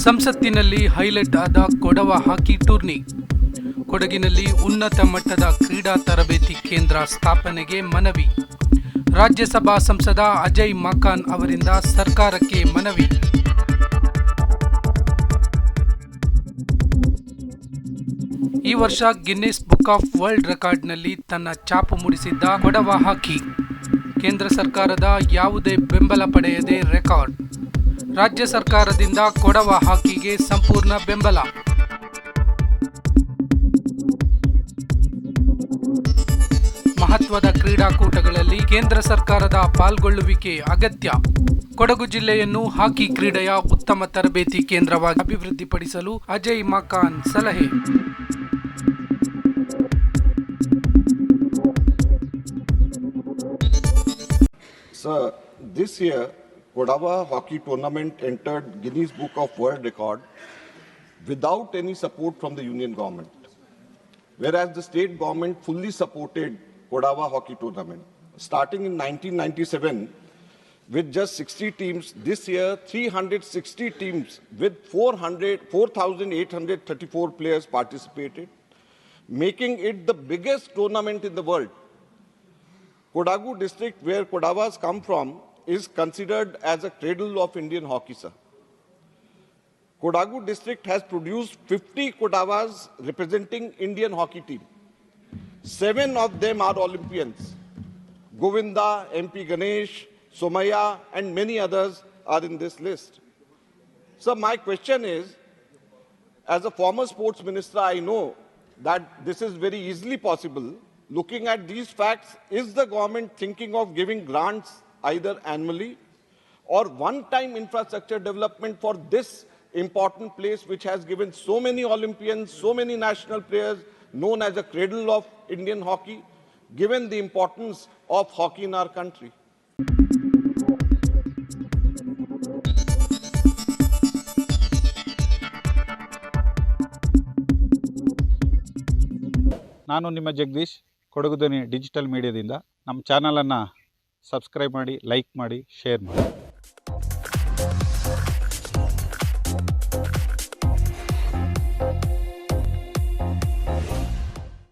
ಸಂಸತ್ತಿನಲ್ಲಿ ಹೈಲೈಟ್ ಆದ ಕೊಡವ ಹಾಕಿ ಟೂರ್ನಿ. ಕೊಡಗಿನಲ್ಲಿ ಉನ್ನತ ಮಟ್ಟದ ಕ್ರೀಡಾ ತರಬೇತಿ ಕೇಂದ್ರ ಸ್ಥಾಪನೆಗೆ ಮನವಿ. ರಾಜ್ಯಸಭಾ ಸಂಸದ ಅಜಯ್ ಮಕಾನ್ ಅವರಿಂದ ಸರ್ಕಾರಕ್ಕೆ ಮನವಿ. ಈ ವರ್ಷ ಗಿನ್ನಿಸ್ ಬುಕ್ ಆಫ್ ವರ್ಲ್ಡ್ ರೆಕಾರ್ಡ್ನಲ್ಲಿ ತನ್ನ ಛಾಪು ಮೂಡಿಸಿದ್ದ ಕೊಡವ ಹಾಕಿ ಕೇಂದ್ರ ಸರ್ಕಾರದ ಯಾವುದೇ ಬೆಂಬಲ ಪಡೆಯದೆ ರೆಕಾರ್ಡ್. ರಾಜ್ಯ ಸರ್ಕಾರದಿಂದ ಕೊಡವ ಹಾಕಿಗೆ ಸಂಪೂರ್ಣ ಬೆಂಬಲ. ಮಹತ್ವದ ಕ್ರೀಡಾಕೂಟಗಳಲ್ಲಿ ಕೇಂದ್ರ ಸರ್ಕಾರದ ಪಾಲ್ಗೊಳ್ಳುವಿಕೆ ಅಗತ್ಯ. ಕೊಡಗು ಜಿಲ್ಲೆಯನ್ನು ಹಾಕಿ ಕ್ರೀಡೆಯ ಉತ್ತಮ ತರಬೇತಿ ಕೇಂದ್ರವಾಗಿ ಅಭಿವೃದ್ಧಿಪಡಿಸಲು ಅಜಯ್ ಮಕಾನ್ ಸಲಹೆ. Sir, this year, Kodava hockey tournament entered Guinness Book of World Record without any support from the union government, whereas the state government fully supported Kodava hockey tournament. Starting in 1997, with just 60 teams, this year 360 teams with 4,834 players participated, making it the biggest tournament in the world. Kodagu district, where Kodavas come from, is considered as a cradle of Indian hockey, sir. Kodagu district has produced 50 Kodavas representing Indian hockey team. 7 of them are Olympians. Govinda, MP Ganesh, Somaya and many others are in this list. So my question is, as a former sports minister, I know that this is very easily possible. Looking at these facts, is the government thinking of giving grants either annually or one-time infrastructure development for this important place which has given so many Olympians, so many national players, known as a cradle of Indian hockey, given the importance of hockey in our country? ನಾನು ನಿಮ್ಮ ಜಗದೀಶ್, ಕೊಡಗು ಧ್ವನಿ digital ಮೀಡಿಯಾದಿಂದ. ನಮ್ಮ ಚಾನಲನ್ನು subscribe ಮಾಡಿ, like ಮಾಡಿ, share ಮಾಡಿ.